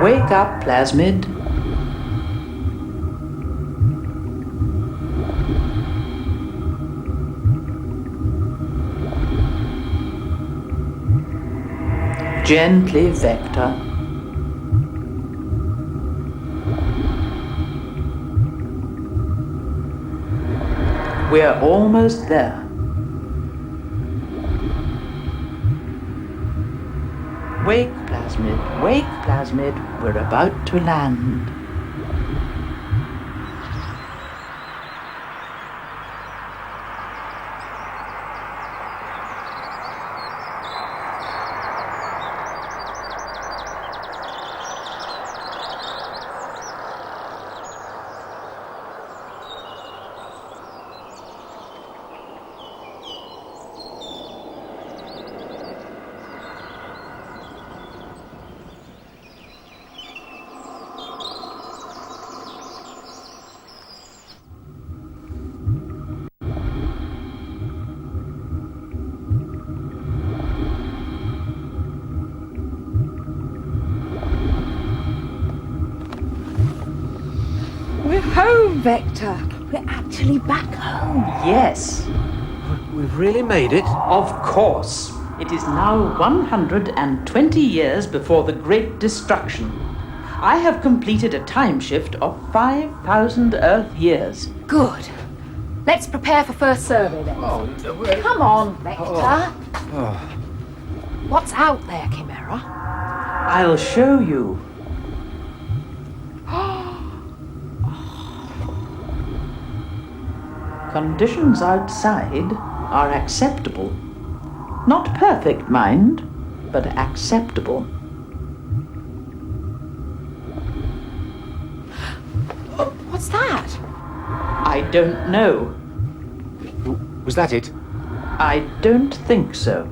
Wake up, plasmid. Gently, Vector. We're almost there. Wake, plasmid. Wake, plasmid. We're about to land. We're home, Vector. We're actually back home. Yes, We've really made it? of course. It is now 120 years before the Great Destruction. I have completed a time shift of 5,000 Earth years. Good. Let's prepare for first survey then. Come on, Vector. What's out there, Chimera? I'll show you. Conditions outside are acceptable. Not perfect, mind, but acceptable. What's that? I don't know. Was that it? I don't think so.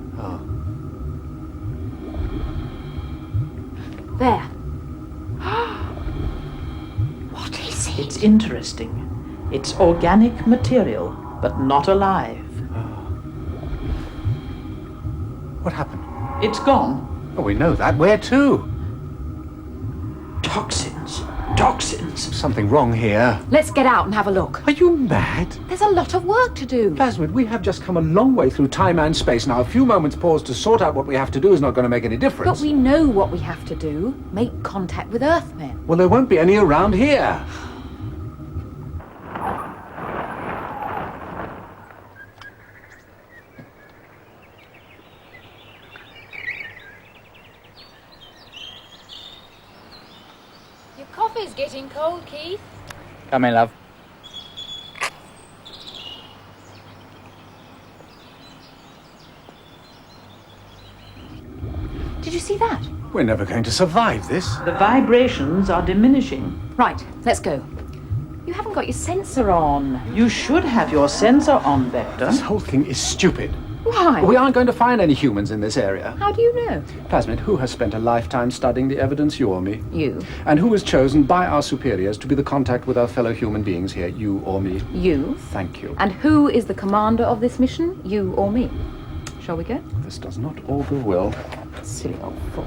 There. What is it? It's interesting. It's organic material, but not alive. What happened? It's gone. Oh, we know that. Where to? Toxins. Toxins. Something wrong here. Let's get out and have a look. Are you mad? There's a lot of work to do. Plasmid, we have just come a long way through time and space. Now, a few moments pause to sort out what we have to do is not going to make any difference. But we know what we have to do. Make contact with Earthmen. Well, there won't be any around here. Your coffee's getting cold, Keith. Come in, love. Did you see that? We're never going to survive this. The vibrations are diminishing. Right, let's go. You haven't got your sensor on. You should have your sensor on, Vector. This whole thing is stupid. Why? We aren't going to find any humans in this area. How do you know? Plasmid, who has spent a lifetime studying the evidence, you or me? You. And who was chosen by our superiors to be the contact with our fellow human beings here, you or me? You. Thank you. And who is the commander of this mission? You or me? Shall we go? This does not augur well. Silly old fool.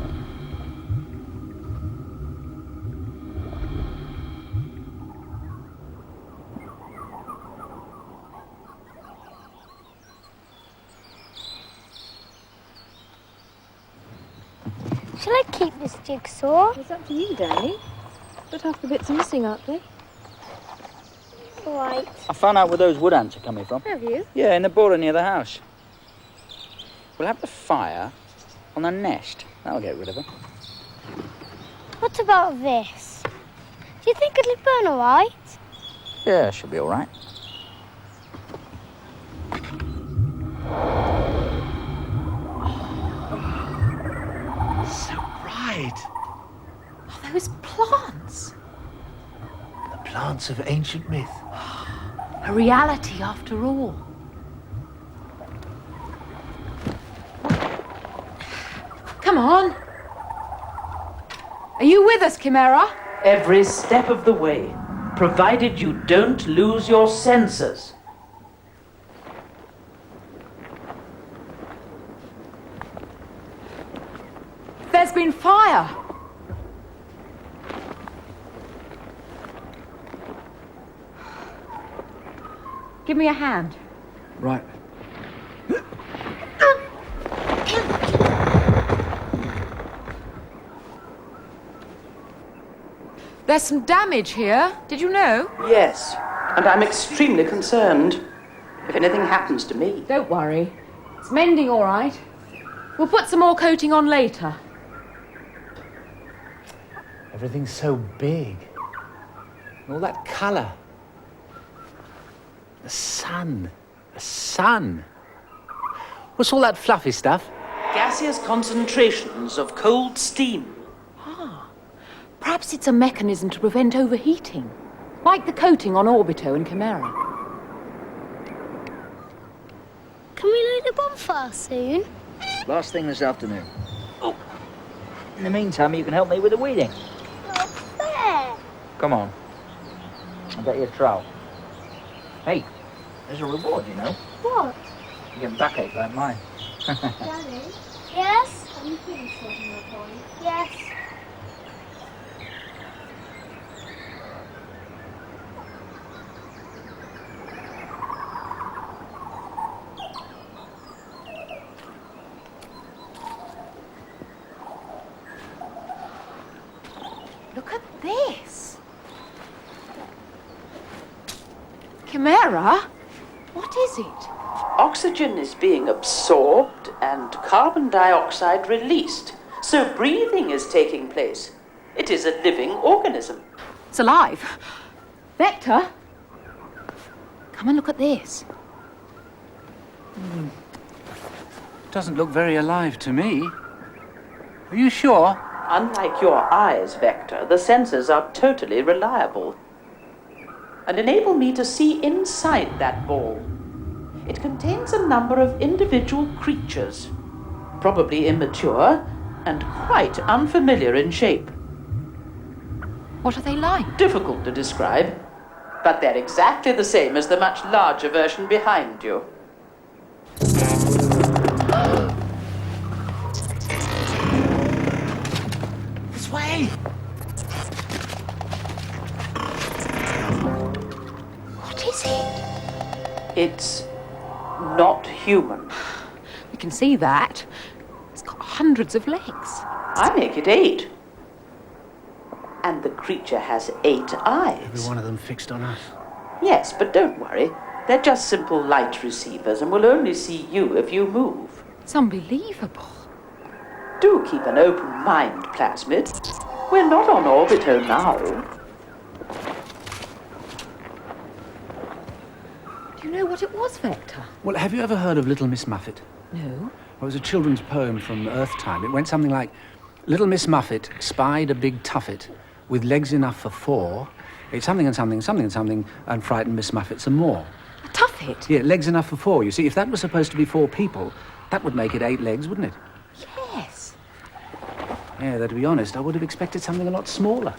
Shall I keep this jigsaw? It's up to you, Danny. But half the bits are missing, aren't they? Right. I found out where those wood ants are coming from. Have you? Yeah, in the border near the house. We'll have the fire on the nest. That'll get rid of them. What about this? Do you think it'll burn all right? Yeah, should be all right. So bright. Are those plants? The plants of ancient myth. A reality after all. Come on. Are you with us, Chimera? Every step of the way, provided you don't lose your senses. There's been fire. Give me a hand. Right. There's some damage here. Did you know? Yes, and I'm extremely concerned. If anything happens to me. Don't worry. It's mending all right. We'll put some more coating on later. Everything's so big. All that colour. The sun. The sun. What's all that fluffy stuff? Gaseous concentrations of cold steam. Perhaps it's a mechanism to prevent overheating, like the coating on Orbito and Chimera. Can we light the bonfire soon? Last thing this afternoon. Oh. In the meantime, you can help me with the weeding. Not fair. Come on. I'll bet you a trowel. Hey, there's a reward, you know. What? You get a backache like mine. Daddy? Yes? I'm pretty sure my point. Yes. Look at this. Chimera? What is it? Oxygen is being absorbed and carbon dioxide released. So breathing is taking place. It is a living organism. It's alive. Vector? Come and look at this. Doesn't look very alive to me. Are you sure? Unlike your eyes, Vector, the sensors are totally reliable and enable me to see inside that ball. It contains a number of individual creatures, probably immature and quite unfamiliar in shape. What are they like? Difficult to describe, but they're exactly the same as the much larger version behind you. This way! What is it? It's not human. We can see that. It's got hundreds of legs. I make it 8. And the creature has 8 eyes. Every one of them fixed on us. Yes, but don't worry. They're just simple light receivers and will only see you if you move. It's unbelievable. Do keep an open mind, Plasmid. We're not on Orbito now. Do you know what it was, Vector? Well, have you ever heard of Little Miss Muffet? No. Well, it was a children's poem from Earth time. It went something like, Little Miss Muffet spied a big tuffet with legs enough for 4, ate something and something, something and something, and frightened Miss Muffet some more. A tuffet? Yeah, legs enough for 4. You see, if that was supposed to be 4 people, that would make it 8 legs, wouldn't it? Yes. Yeah, though to be honest, I would have expected something a lot smaller.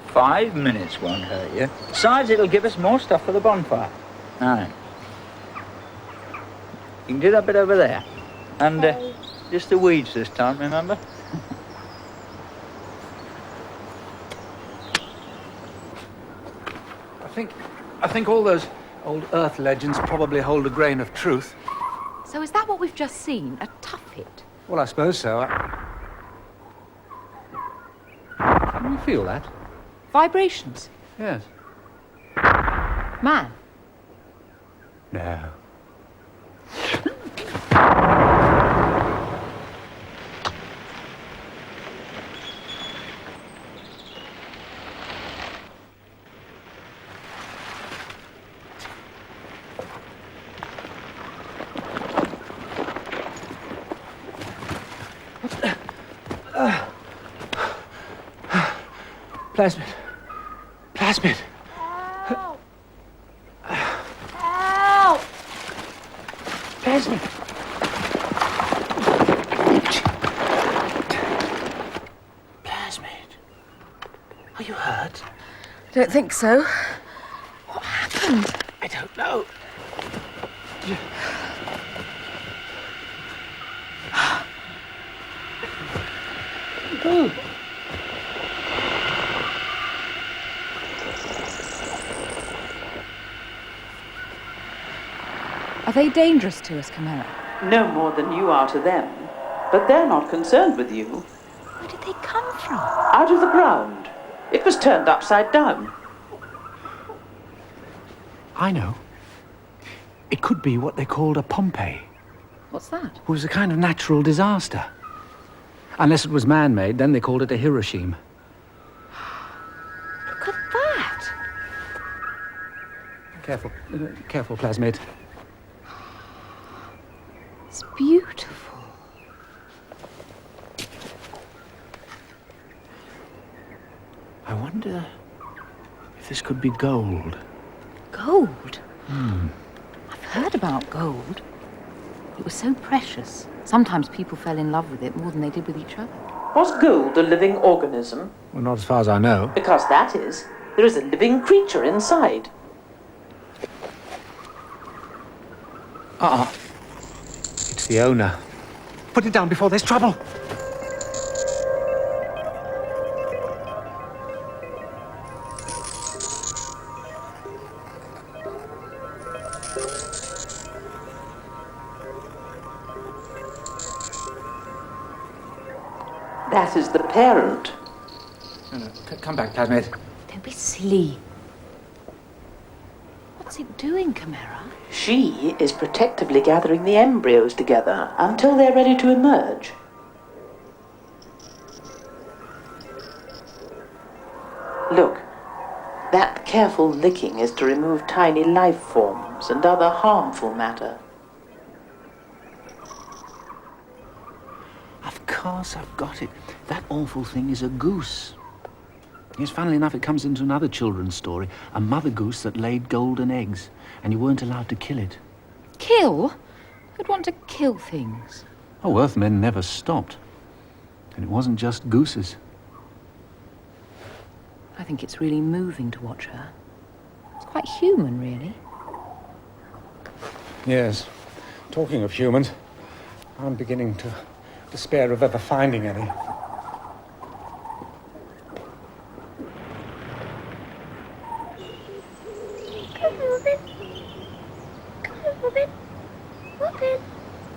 5 minutes won't hurt you. Besides, it'll give us more stuff for the bonfire. All right. You can do that bit over there. And just the weeds this time, remember? I think all those old Earth legends probably hold a grain of truth. So is that what we've just seen? A tuffet? Well, I suppose so. Can you feel that? Vibrations? Yes. Man? No. Plasmid. Plasmid. Help! Help! Plasmid. Plasmid. Are you hurt? Don't think so. What happened? I don't know. Are they dangerous to us, Chimera? No more than you are to them. But they're not concerned with you. Where did they come from? Out of the ground. It was turned upside down. I know. It could be what they called a Pompeii. What's that? It was a kind of natural disaster. Unless it was man-made, then they called it a Hiroshima. Look at that! Careful. Careful, plasmid. It's beautiful. I wonder if this could be gold. Gold? I've heard about gold. It was so precious. Sometimes people fell in love with it more than they did with each other. Was gold a living organism? Well, not as far as I know. Because that is. There is a living creature inside. It's the owner. Put it down before there's trouble. That is the parent. No. Come back, plasmid. Don't be silly. What's it doing, Chimera? She is protectively gathering the embryos together until they're ready to emerge. Look, that careful licking is to remove tiny life forms and other harmful matter. Of course, I've got it. That awful thing is a goose. Yes, funnily enough, it comes into another children's story. A mother goose that laid golden eggs, and you weren't allowed to kill it. Kill? Who'd want to kill things? Oh, Earthmen never stopped. And it wasn't just gooses. I think it's really moving to watch her. It's quite human, really. Yes. Talking of humans, I'm beginning to despair of ever finding any. Come on, Robin. Come on, Robin. Robin.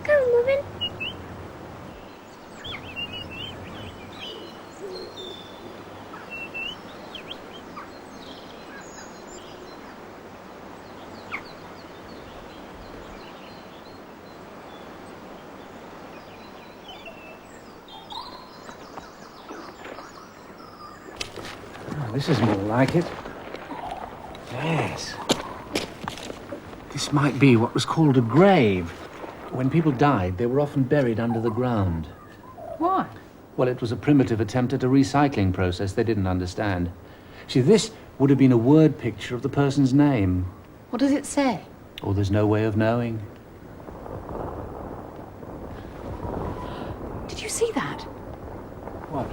Come on, Robin. Oh, this is more like it. Yes. This might be what was called a grave. When people died, they were often buried under the ground. Why? Well, it was a primitive attempt at a recycling process they didn't understand. See, this would have been a word picture of the person's name. What does it say? Oh, there's no way of knowing. Did you see that? What?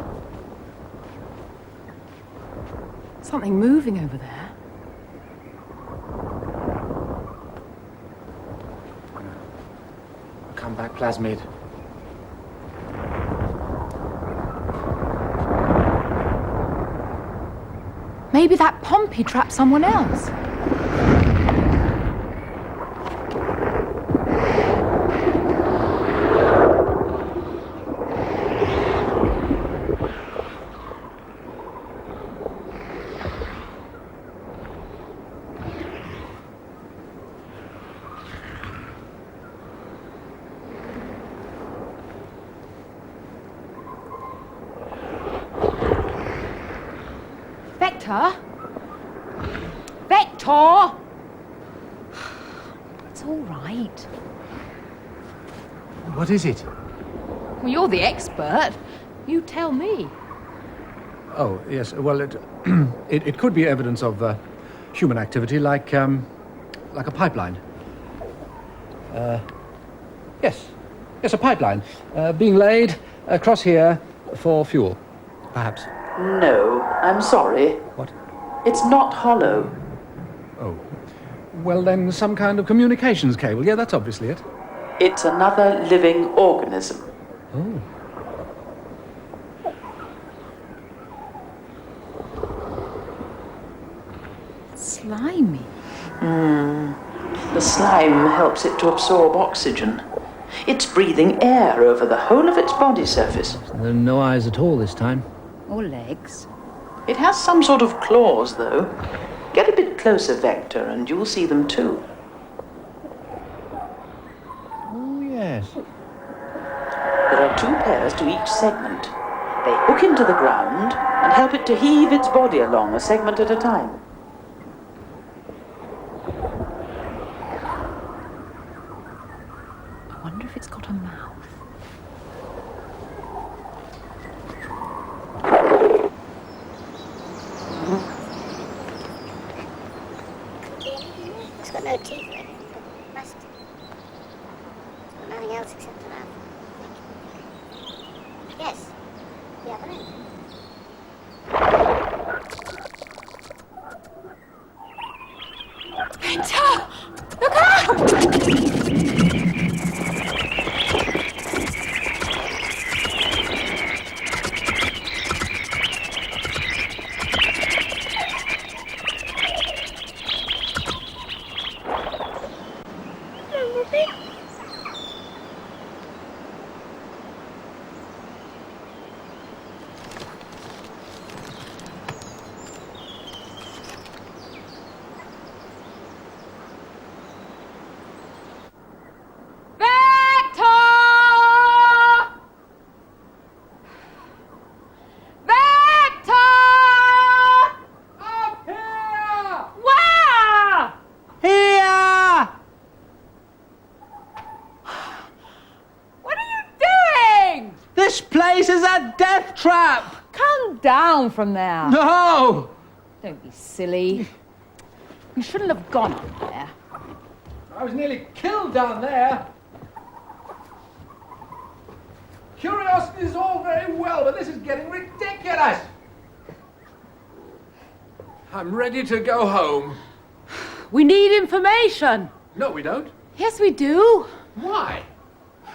Something moving over there. Come back, plasmid. Maybe that Pompey trapped someone else. Vector? Vector! It's all right. What is it? Well, you're the expert. You tell me. Oh, yes. Well, it could be evidence of human activity, like a pipeline. Yes, a pipeline being laid across here for fuel, perhaps. No, I'm sorry. What? It's not hollow. Oh, well then, some kind of communications cable. Yeah, that's obviously it. It's another living organism. Oh. Slimy. The slime helps it to absorb oxygen. It's breathing air over the whole of its body surface. There are no eyes at all this time. Or legs. It has some sort of claws, though. Get a bit closer, Vector, and you'll see them too. Oh, yes. There are 2 pairs to each segment. They hook into the ground and help it to heave its body along a segment at a time. I wonder if it's got a mouth. It's got no teeth, right? But must. It's got nothing else except a mouth. Yes. The other end. Victor! Look out! This place is a death trap! Come down from there. No! Don't be silly. You shouldn't have gone up there. I was nearly killed down there. Curiosity is all very well, but this is getting ridiculous. I'm ready to go home. We need information. No, we don't. Yes, we do. Why?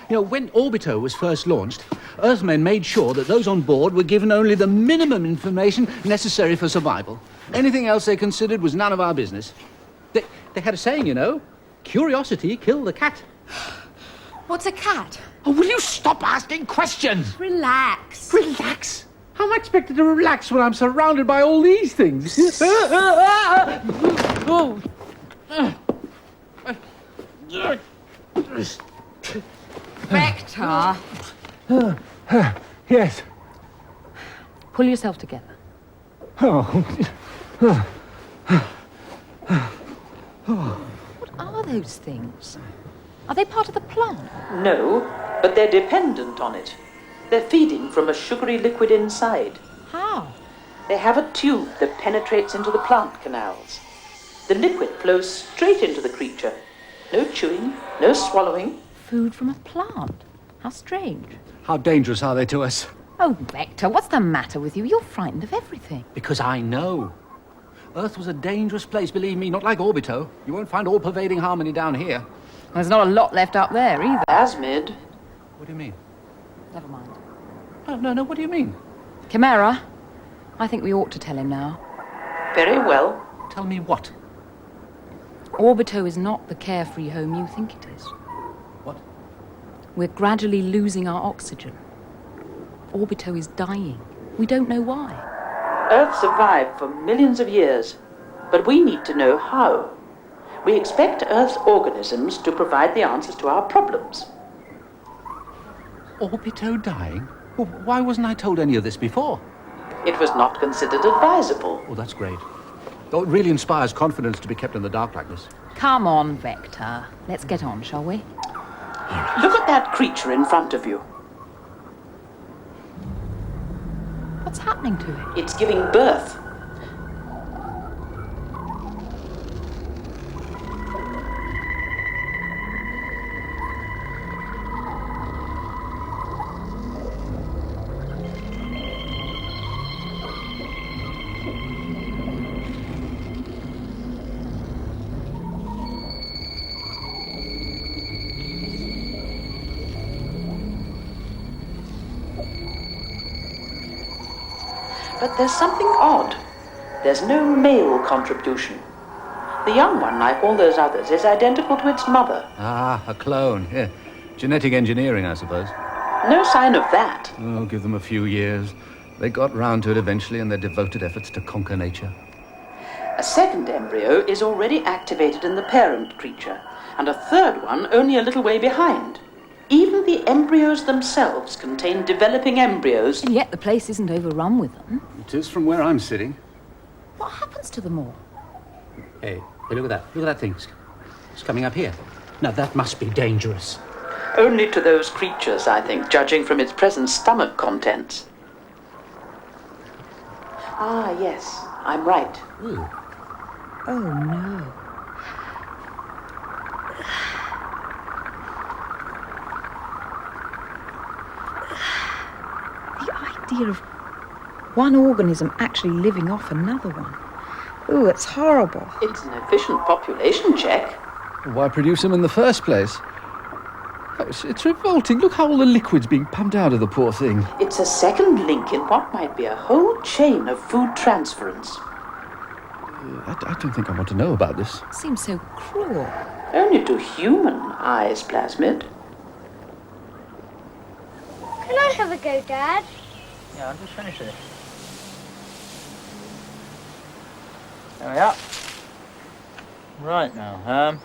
You know, when Orbito was first launched, Earthmen made sure that those on board were given only the minimum information necessary for survival. Anything else they considered was none of our business. They had a saying, you know, curiosity killed the cat. What's a cat? Oh, will you stop asking questions? Relax. Relax? How am I expected to relax when I'm surrounded by all these things? Vector. Yes. Pull yourself together. What are those things? Are they part of the plant? No, but they're dependent on it. They're feeding from a sugary liquid inside. How? They have a tube that penetrates into the plant canals. The liquid flows straight into the creature. No chewing, no swallowing. Food from a plant? How strange. How dangerous are they to us? Oh, Vector, what's the matter with you? You're frightened of everything. Because I know. Earth was a dangerous place, believe me, not like Orbito. You won't find all-pervading harmony down here. There's not a lot left up there either. Asmid. What do you mean? Never mind. No, what do you mean? Chimera, I think we ought to tell him now. Very well. Tell me what? Orbito is not the carefree home you think it is. What? We're gradually losing our oxygen. Orbito is dying. We don't know why. Earth survived for millions of years, but we need to know how. We expect Earth's organisms to provide the answers to our problems. Orbito dying? Well, why wasn't I told any of this before? It was not considered advisable. Oh, that's great. Oh, it really inspires confidence to be kept in the dark like this. Come on, Vector. Let's get on, shall we? Look at that creature in front of you. What's happening to it? It's giving birth. But there's something odd. There's no male contribution. The young one, like all those others, is identical to its mother. Ah, a clone. Yeah. Genetic engineering, I suppose. No sign of that. Oh, give them a few years. They got round to it eventually in their devoted efforts to conquer nature. A second embryo is already activated in the parent creature, and a third one only a little way behind. Even the embryos themselves contain developing embryos. And yet the place isn't overrun with them. It is from where I'm sitting. What happens to them all? Hey, look at that. Look at that thing. It's coming up here. Now, that must be dangerous. Only to those creatures, I think, judging from its present stomach contents. Ah, yes, I'm right. Ooh. Oh, no. The idea of one organism actually living off another one. Ooh, it's horrible. It's an efficient population check. Why produce them in the first place? It's revolting. Look how all the liquid's being pumped out of the poor thing. It's a second link in what might be a whole chain of food transference. I don't think I want to know about this. Seems so cruel. Only to human eyes, Plasmid. Can I have a go, Dad? Yeah, I'll just finish this. There we are. Right now,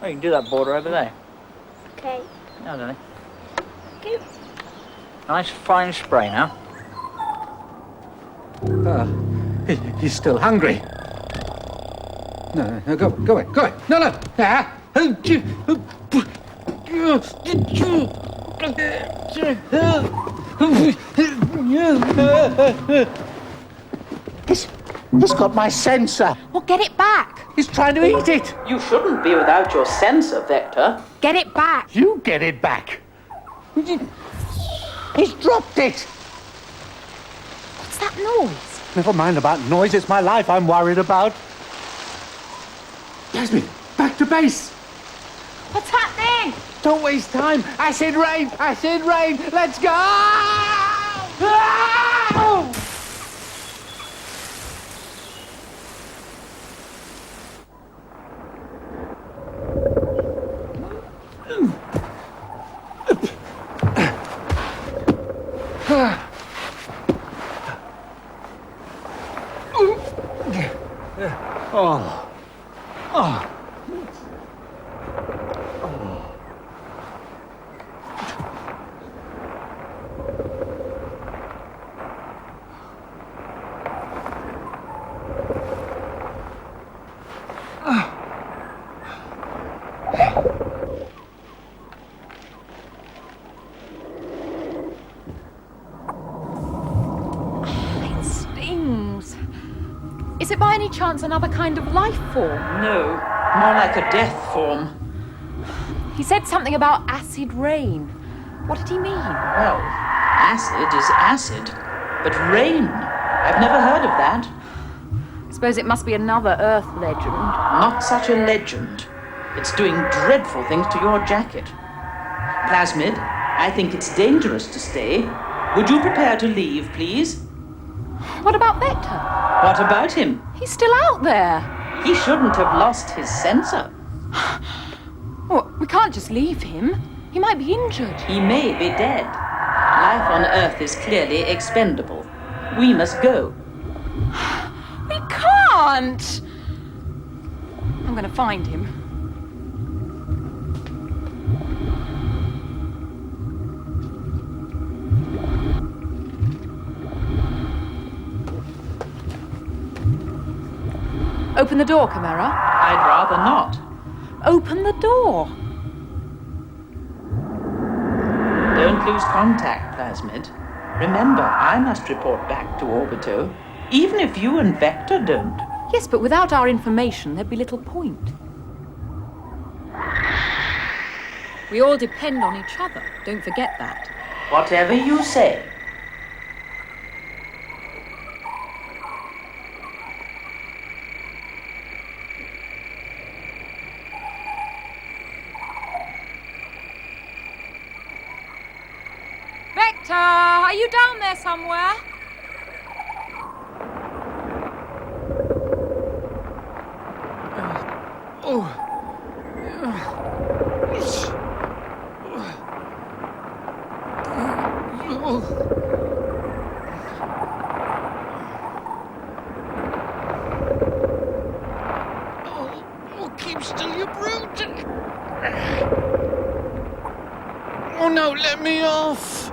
oh, you can do that border over there. Okay. Yeah, Danny. Go. Nice fine spray now. He's still hungry. No, go away. No. He's got my sensor. Well, get it back. He's trying to eat it. You shouldn't be without your sensor, Vector. Get it back. You get it back. He's dropped it. What's that noise? Never mind about noise. It's my life I'm worried about. Jasmine, back to base. What's happening? Don't waste time. Acid rain. Let's go. Ah! It stings. Is it by any chance another kind of life form? No, more like a death form. He said something about acid rain. What did he mean? Well, acid is acid. But rain? I've never heard of that. I suppose it must be another Earth legend. Not such a legend. It's doing dreadful things to your jacket. Plasmid, I think it's dangerous to stay. Would you prepare to leave, please? What about Vector? What about him? He's still out there. He shouldn't have lost his sensor. Well, we can't just leave him. He might be injured. He may be dead. Life on Earth is clearly expendable. We must go. We can't! I'm going to find him. Open the door, Chimera. I'd rather not. Open the door. Don't lose contact, Plasmid. Remember, I must report back to Orbito, even if you and Vector don't. Yes, but without our information, there'd be little point. We all depend on each other. Don't forget that. Whatever you say. Vector, are you down there somewhere? Keep still, you brute! Oh no, let me off!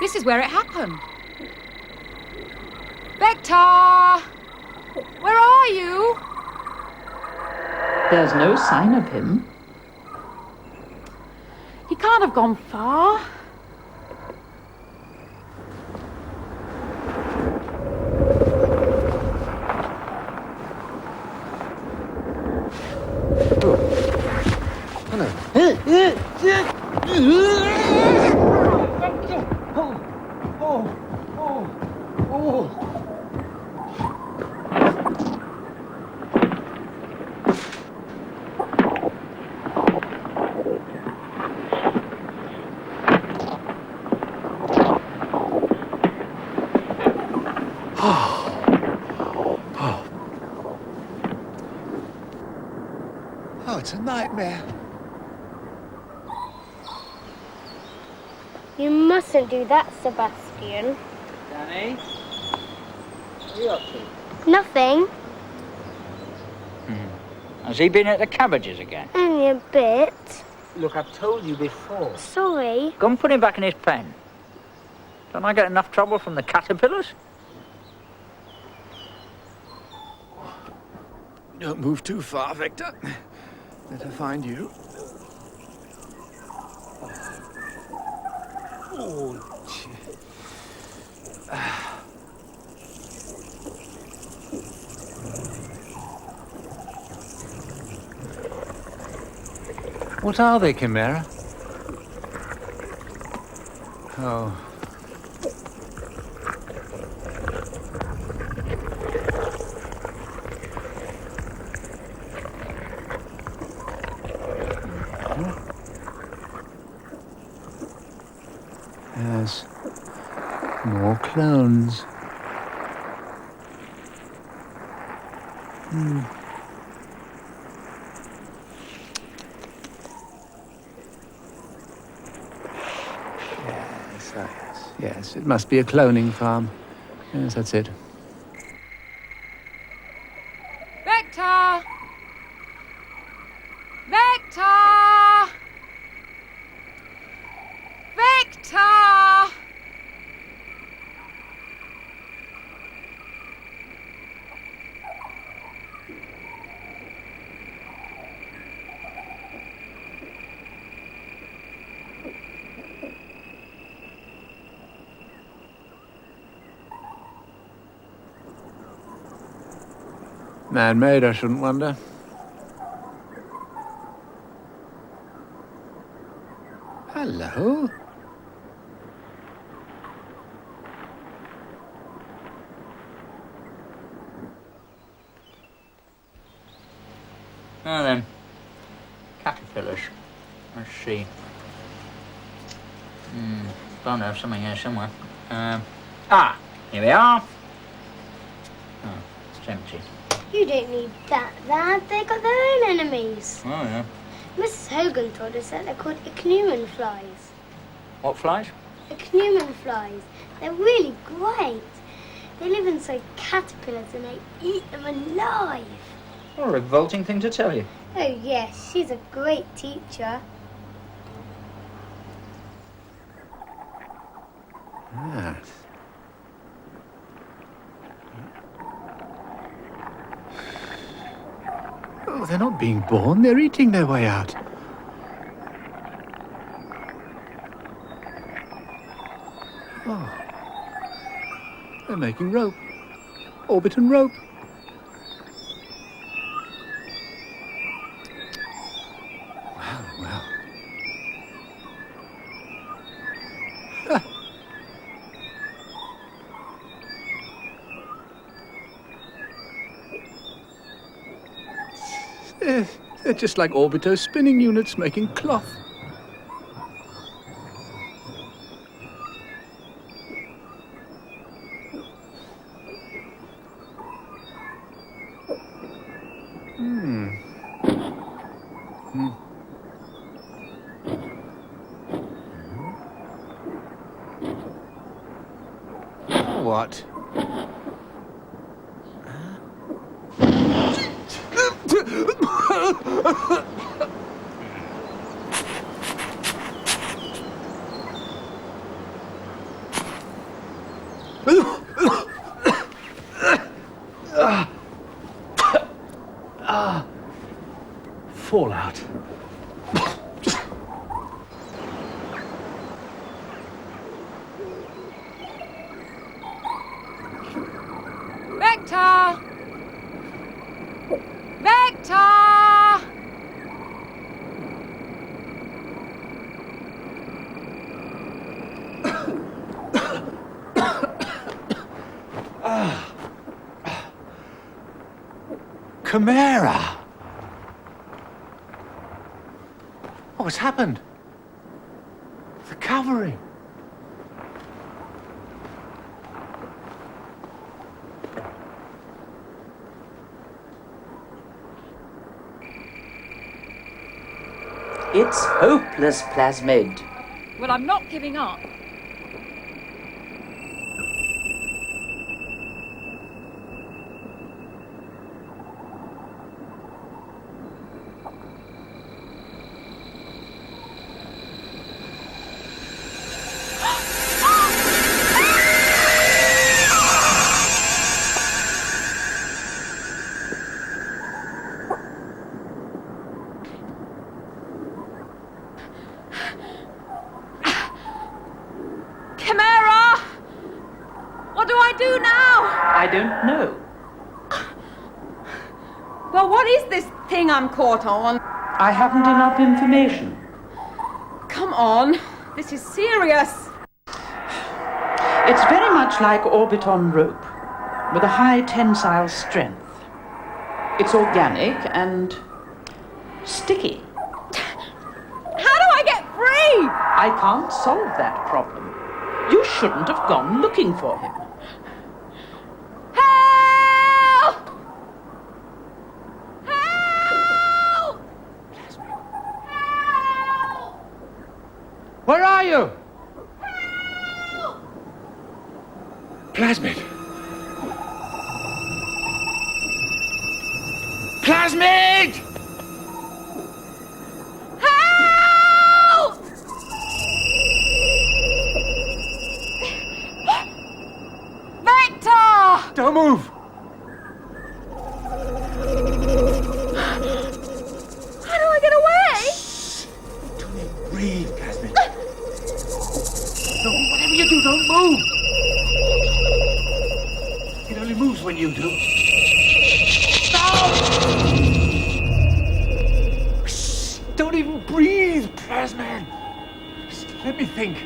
This is where it happened. Vector! Where are you? There's no sign of him. He can't have gone far. Oh, it's a nightmare. You mustn't do that, Sebastian. Danny? What are you up to? Nothing. Has he been at the cabbages again? Only a bit. Look, I've told you before. Sorry. Go and put him back in his pen. Don't I get enough trouble from the caterpillars? Don't move too far, Victor. Let her find you. Oh, gee. What are they, Chimera? Oh. Yes. More clones. Yes, it must be a cloning farm. Yes, that's it. Vector! Vector! Vector! Man-made, I shouldn't wonder. Hello? Now then, caterpillars. Let's see. Bound to have something here somewhere. Here we are. Oh, it's empty. You don't need that, Dad. They got their own enemies. Oh, yeah. Mrs. Hogan told us that they're called ichneumon flies. What flies? Ichneumon flies. They're really great. They live inside caterpillars and they eat them alive. What a revolting thing to tell you. Oh, yes. She's a great teacher. Yes. Oh, they're not being born, they're eating their way out. Oh. They're making rope. Orbit and rope. Well. They're just like orbiter spinning units making cloth. what? Fallout. Vector! Vector! Chimera! Oh, what's happened? The covering. It's hopeless, Plasmid. Well, I'm not giving up. Chimera! What do I do now? I don't know. Well, what is this thing I'm caught on? I haven't enough information. Come on, this is serious. It's very much like orbiton rope, with a high tensile strength. It's organic and sticky. How do I get free? I can't solve that problem. You shouldn't have gone looking for him. Help! Help! Help! Where are you? Help! Plasmid. Plasmid! Help! Vector! Don't move! How do I get away? Don't even breathe, Plasmid. Don't, whatever you do, don't move! It only moves when you do. Stop! Shh, don't even breathe, Plasmid! Just let me think.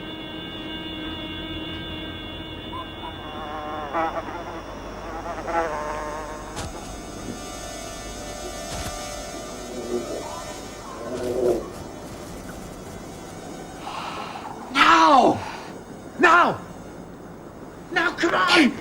Now! Now! Now, come on!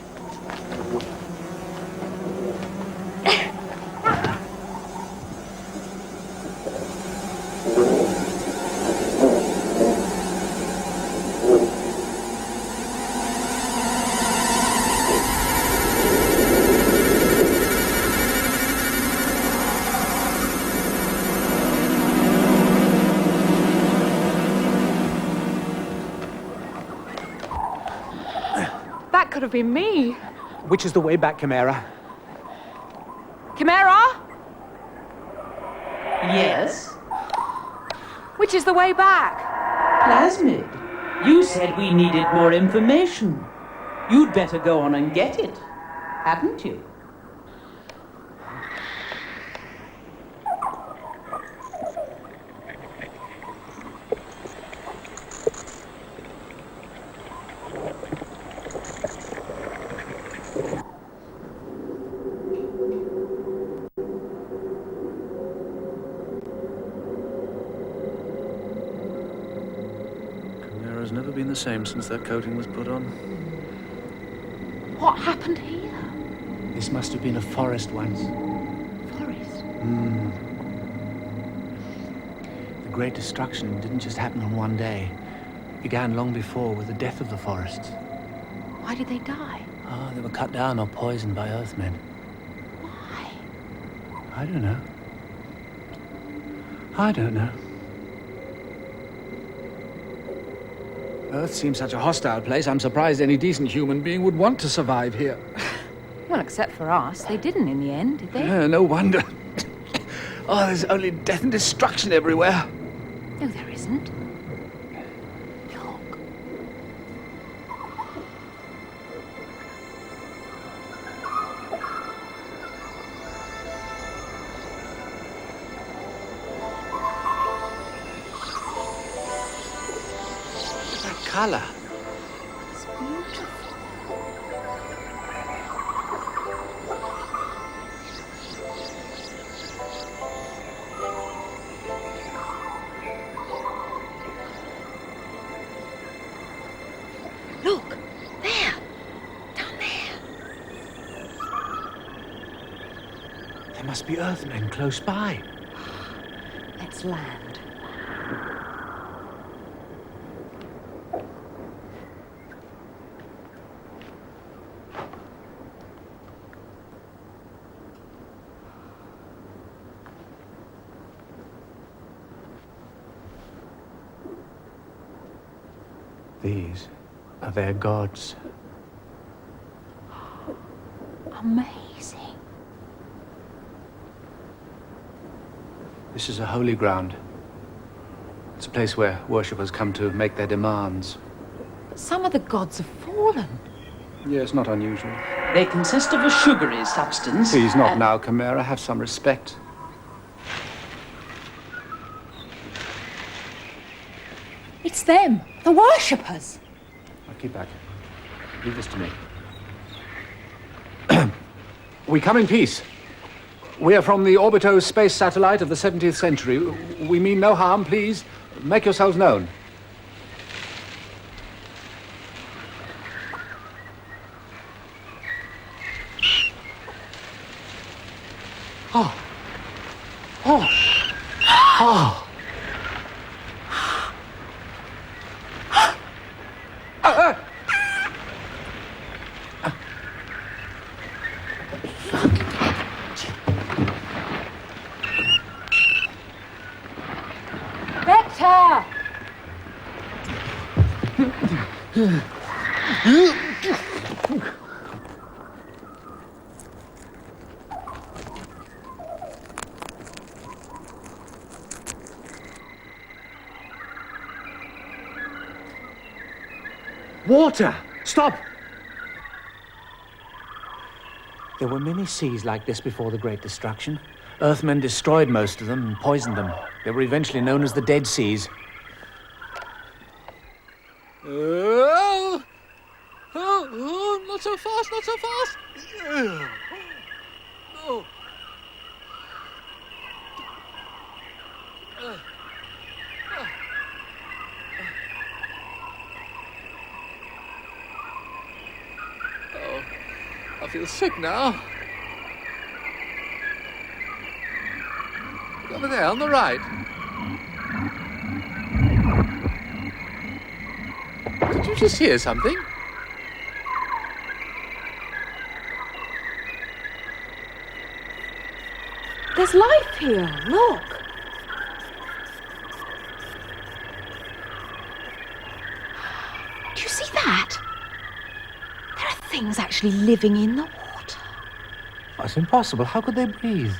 That could have been me. Which is the way back, Chimera? Chimera? Yes? Which is the way back? Plasmid, you said we needed more information. You'd better go on and get it, hadn't you? Chimera's never been the same since that coating was put on. What happened here? This must have been a forest once. Forest? The great destruction didn't just happen on one day. It began long before with the death of the forests. Why did they die? Oh, they were cut down or poisoned by Earthmen. Why? I don't know. I don't know. Earth seems such a hostile place. I'm surprised any decent human being would want to survive here. Well, except for us. They didn't in the end, did they? No wonder. Oh, there's only death and destruction everywhere. No, there isn't. Look. That colour. It's beautiful. Look, there, down there. There must be Earthmen close by. Let's land. These are their gods. Amazing. This is a holy ground. It's a place where worshippers come to make their demands. Some of the gods have fallen. Yes, not unusual. They consist of a sugary substance. Please, not and- now, Chimera. Have some respect. It's them, the worshippers. Now, keep back. Leave this to me. We come in peace. We are from the Orbito space satellite of the 70th century. We mean no harm, please. Make yourselves known. Oh. Oh. Oh. Vector! Water! Stop! There were many seas like this before the Great Destruction. Earthmen destroyed most of them and poisoned them. They were eventually known as the Dead Seas. Oh! Oh, not so fast, not so fast! Oh. Oh, I feel sick now. Over there, on the right. Did you just hear something? There's life here, look. Do you see that? There are things actually living in the water. That's impossible. How could they breathe?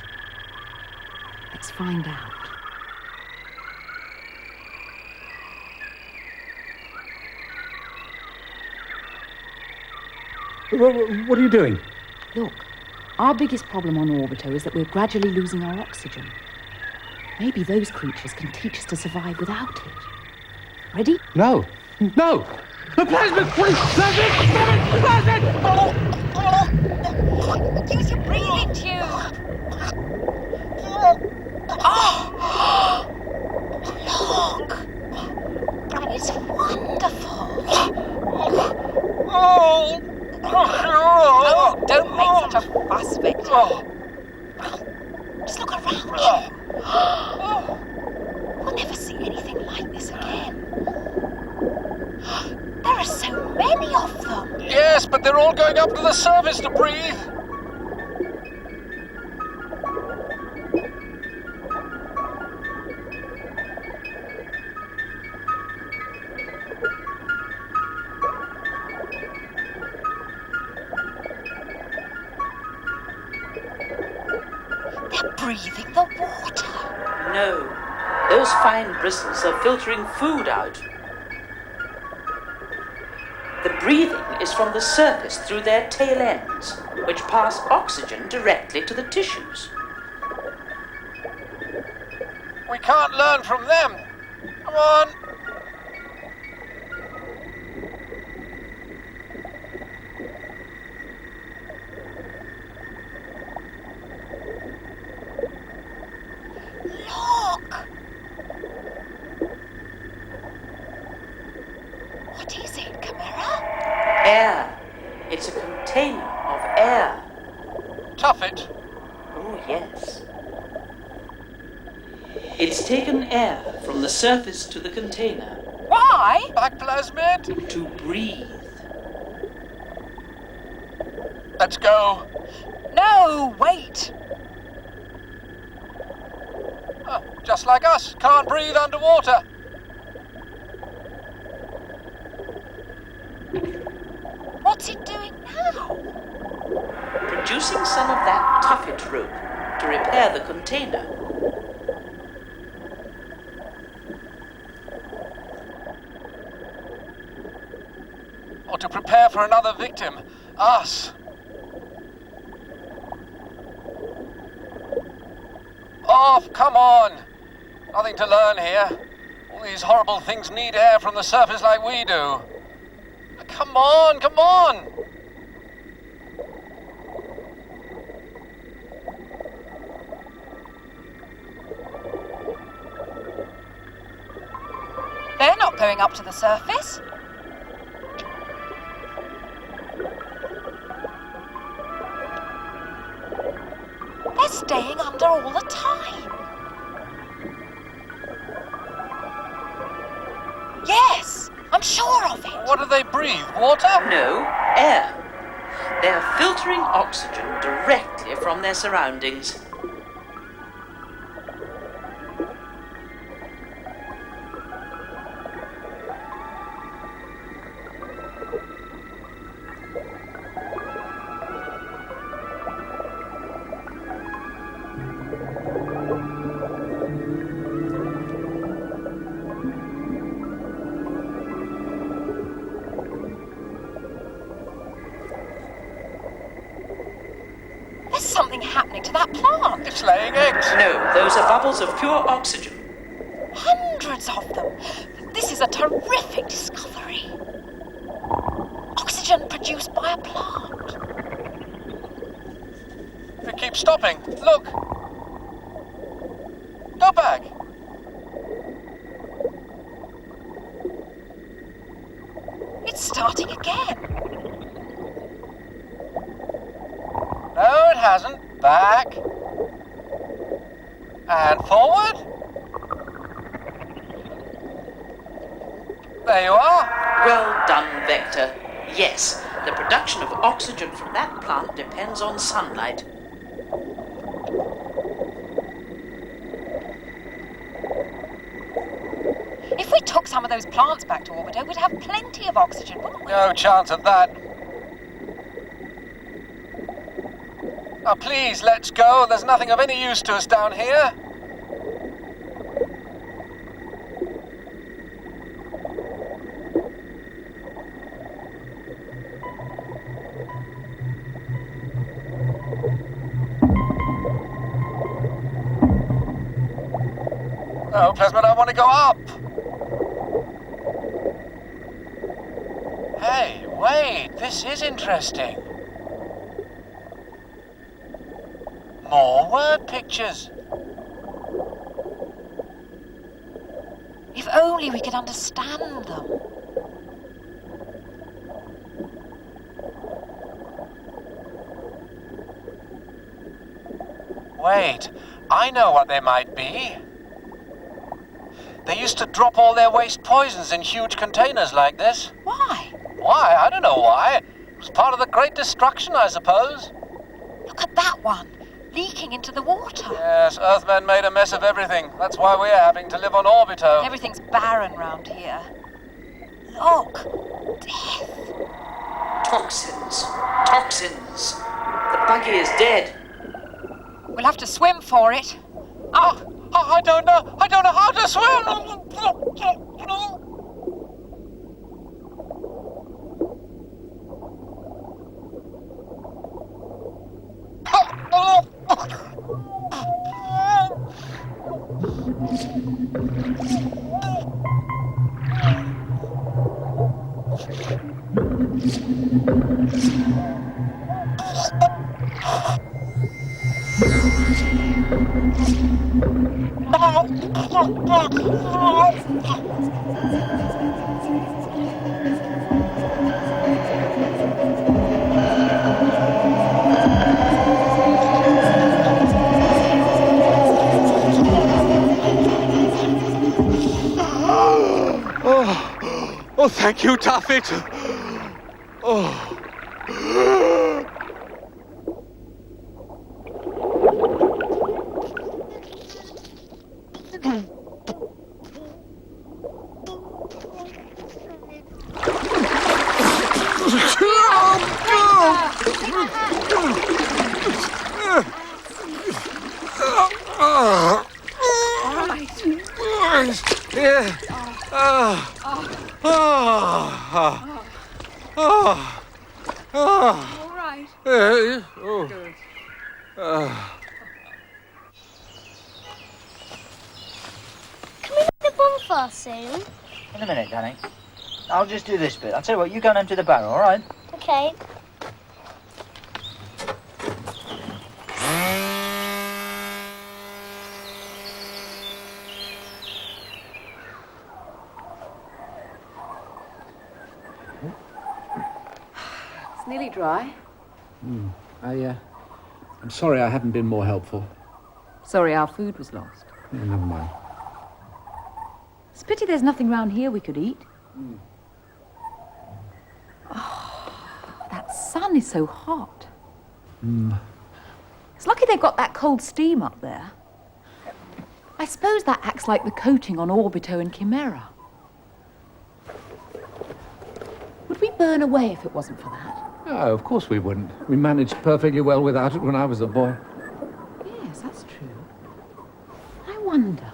Let's find out. What are you doing? Look, our biggest problem on Orbito is that we're gradually losing our oxygen. Maybe those creatures can teach us to survive without it. Ready? No. No! The plasmid! Please! Plasmid! Plasmid! Plasmid! Use your breathing tube. Look. It's wonderful. Oh, don't make such a fuss, Victor. Just look around you. We'll never see anything like this again. There are so many of them. Yes, but Dad, they're all going up to the surface to breathe. They're breathing the water. No, those fine bristles are filtering food out. The breathing is from the surface through their tail ends, which pass oxygen directly to the tissues. We can't learn from them. Come on. Look! What is it, Chimera? Air. It's a container of air. Tuffet. Oh, yes. It's taken air from the surface to the container Why? Back plasmid. to breathe. Let's go. No, wait. Oh, just like us. Can't breathe underwater. What's it doing now? Producing some of that tuffet rope to repair the container. Or to prepare for another victim. Us. Oh, come on. Nothing to learn here. All these horrible things need air from the surface like we do. Come on, come on. They're not going up to the surface. They're staying under all the time. Yes, I'm sure of it. What do they breathe? Water? No, air. They're filtering oxygen directly from their surroundings. There's something happening to that plant. It's laying eggs. No, those are bubbles of pure oxygen. Hundreds of them. This is a terrific discovery. Oxygen produced by a plant. It keeps stopping. Look. Go back. It's starting again. No, it hasn't. Back. And forward. There you are. Well done, Vector. Yes, the production of oxygen from that plant depends on sunlight. If we took some of those plants back to Orbiter, we'd have plenty of oxygen, wouldn't we? No chance of that. Now, please, let's go. There's nothing of any use to us down here. No, Plasmid, I want to go up. Hey, wait, this is interesting. More word pictures. If only we could understand them. Wait, I know what they might be. They used to drop all their waste poisons in huge containers like this. Why? Why? I don't know why. It was part of the Great Destruction, I suppose. Look at that one, leaking into the water. Yes, Earthmen made a mess of everything. That's why we're having to live on Orbito. Everything's barren round here. Look, death. Toxins. Toxins. The buggy is dead. We'll have to swim for it. I don't know. I don't know how to swim. Oh, thank you, Tuffet. Oh. All right. Can we make the bonfire soon? In a minute, Danny. I'll just do this bit. I'll tell you what, you go and empty the barrel, all right? Okay. It's nearly dry. I'm sorry I haven't been more helpful. Sorry our food was lost. Yeah, never mind. It's a pity there's nothing round here we could eat. Oh, that sun is so hot. It's lucky they've got that cold steam up there. I suppose that acts like the coating on Orbito and Chimera. Would we burn away if it wasn't for that? Oh, of course we wouldn't. We managed perfectly well without it when I was a boy. Yes, that's true. I wonder.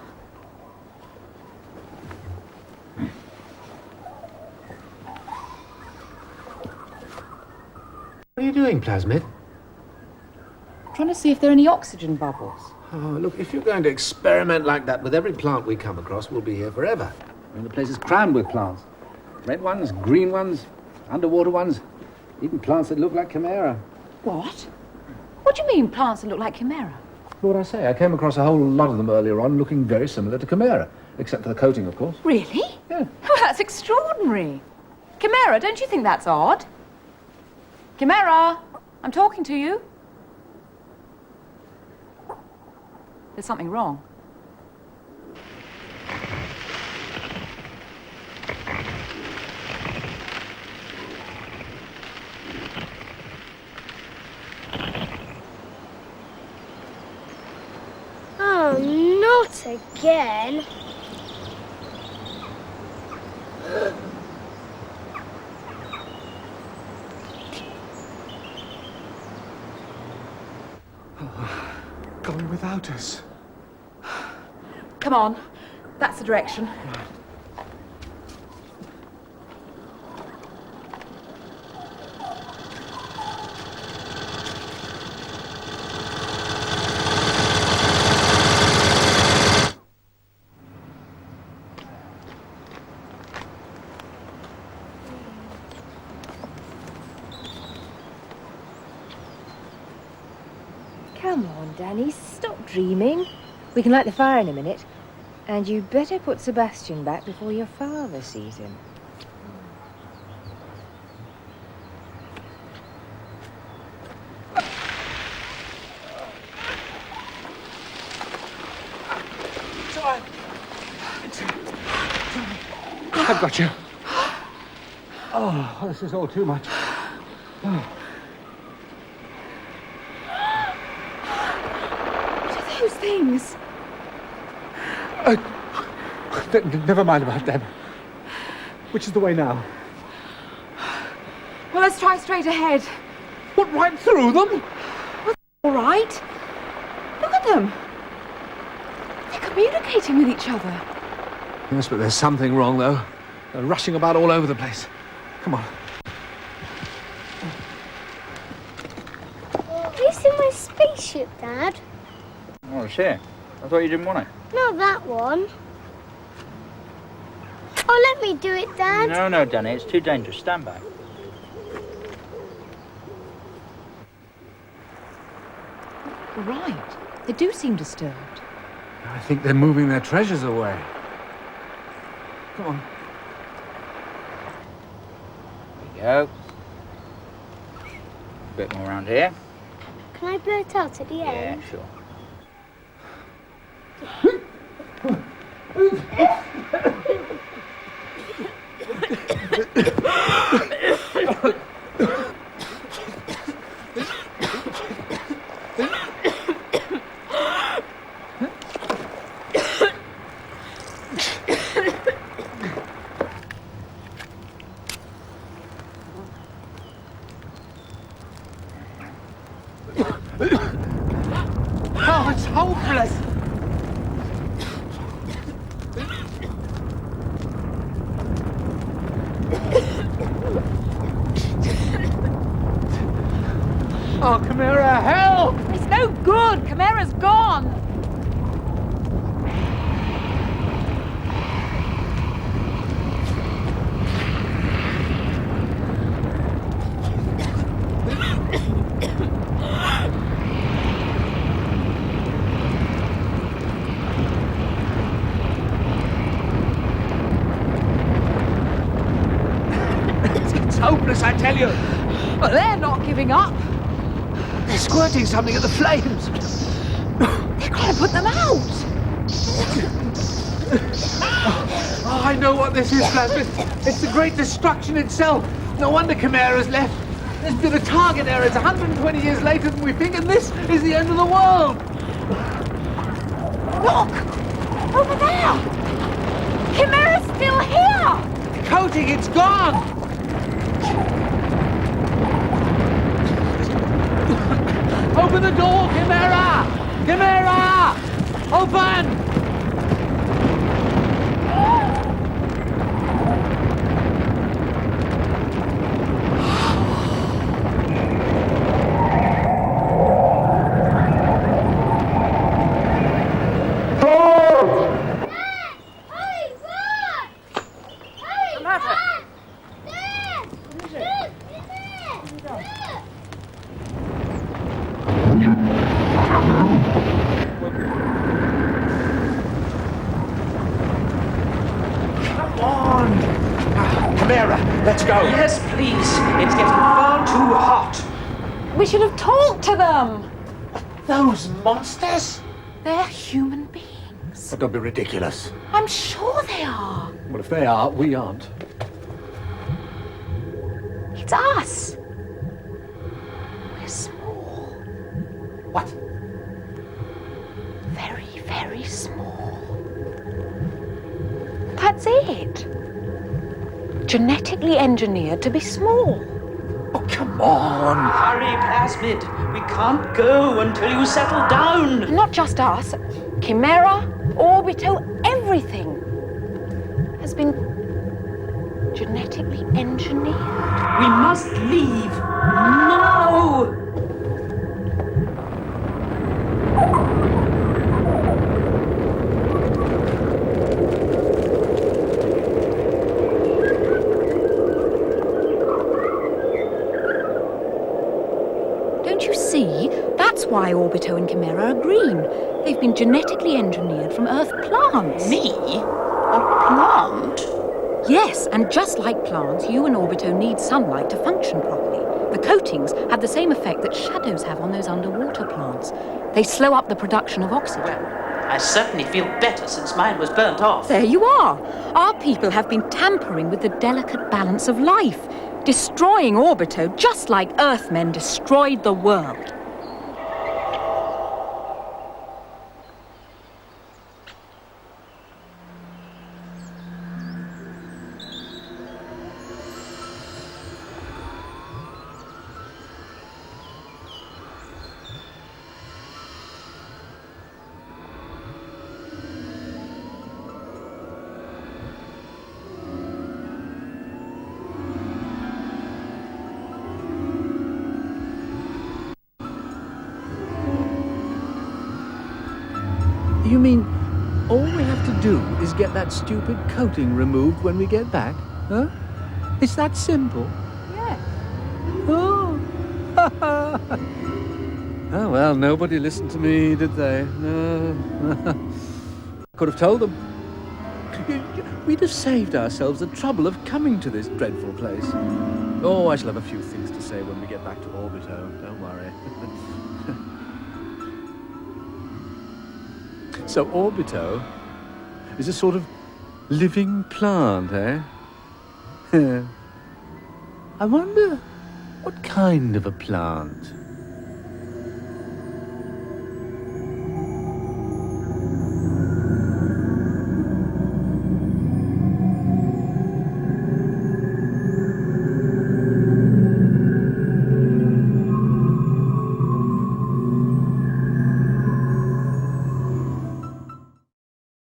What are you doing, Plasmid? Trying to see if there are any oxygen bubbles. Oh, look, if you're going to experiment like that with every plant we come across, we'll be here forever. I mean, the place is crammed with plants. Red ones, green ones, underwater ones, even plants that look like Chimera. What? What do you mean, plants that look like Chimera? What would I say? I came across a whole lot of them earlier on looking very similar to Chimera, except for the coating, of course. Really? Yeah. Well, that's extraordinary. Chimera, don't you think that's odd? Chimera, I'm talking to you. There's something wrong. Oh, not again. Gone without us. Come on, that's the direction. Come on, Danny, stop dreaming. We can light the fire in a minute. And you'd better put Sebastian back before your father sees him. I've got you. Oh, this is all too much. What are those things? Never mind about them. Which is the way now? Well, let's try straight ahead. What, right through them? All right. Look at them. They're communicating with each other. Yes, but there's something wrong, though. They're rushing about all over the place. Come on. Have you seen my spaceship, Dad? Oh, it's here. I thought you didn't want it. Not that one. Oh, let me do it, Dad. No, Danny, it's too dangerous. Stand back. Right. They do seem disturbed. I think they're moving their treasures away. Come on. There you go. A bit more around here. Can I blow it out at the end? Yeah, sure. Oh, it's hopeless! Oh, Chimera, help! It's no good. Chimera's gone. It's hopeless, I tell you! But they're not giving up. They're squirting something at the flames! They're trying to put them out. Oh, I know what this is, Plasmid. It's the Great Destruction itself. No wonder Chimera's left. There's been a target error. It's 120 years later than we think, and this is the end of the world. Look! Over there! Chimera's still here! Coating, it's gone! Open the door, Chimera! Chimera! Open! Let's go. Yes, please. It's getting far too hot. We should have talked to them. Those monsters? They're human beings. Oh, don't be ridiculous. I'm sure they are. Well, if they are, we aren't. It's us. We're small. What? Very, very small. That's it. Genetically engineered to be small. Oh, come on. Hurry, Plasmid. We can't go until you settle down. Not just us. Chimera, Orbito, everything has been genetically engineered. We must leave now. Don't you see? That's why Orbito and Chimera are green. They've been genetically engineered from Earth plants. Me? A plant? Yes, and just like plants, you and Orbito need sunlight to function properly. The coatings have the same effect that shadows have on those underwater plants. They slow up the production of oxygen. I certainly feel better since mine was burnt off. There you are. Our people have been tampering with the delicate balance of life. destroying Orbito just like Earthmen destroyed the world. You mean all we have to do is get that stupid coating removed when we get back? Huh? It's that simple? Yes. Oh. Oh, well, nobody listened to me, did they? No. Could have told them. We'd have saved ourselves the trouble of coming to this dreadful place. Oh, I shall have a few things to say when we get back to Orbito. Don't worry. So Orbito is a sort of living plant, eh? I wonder what kind of a plant.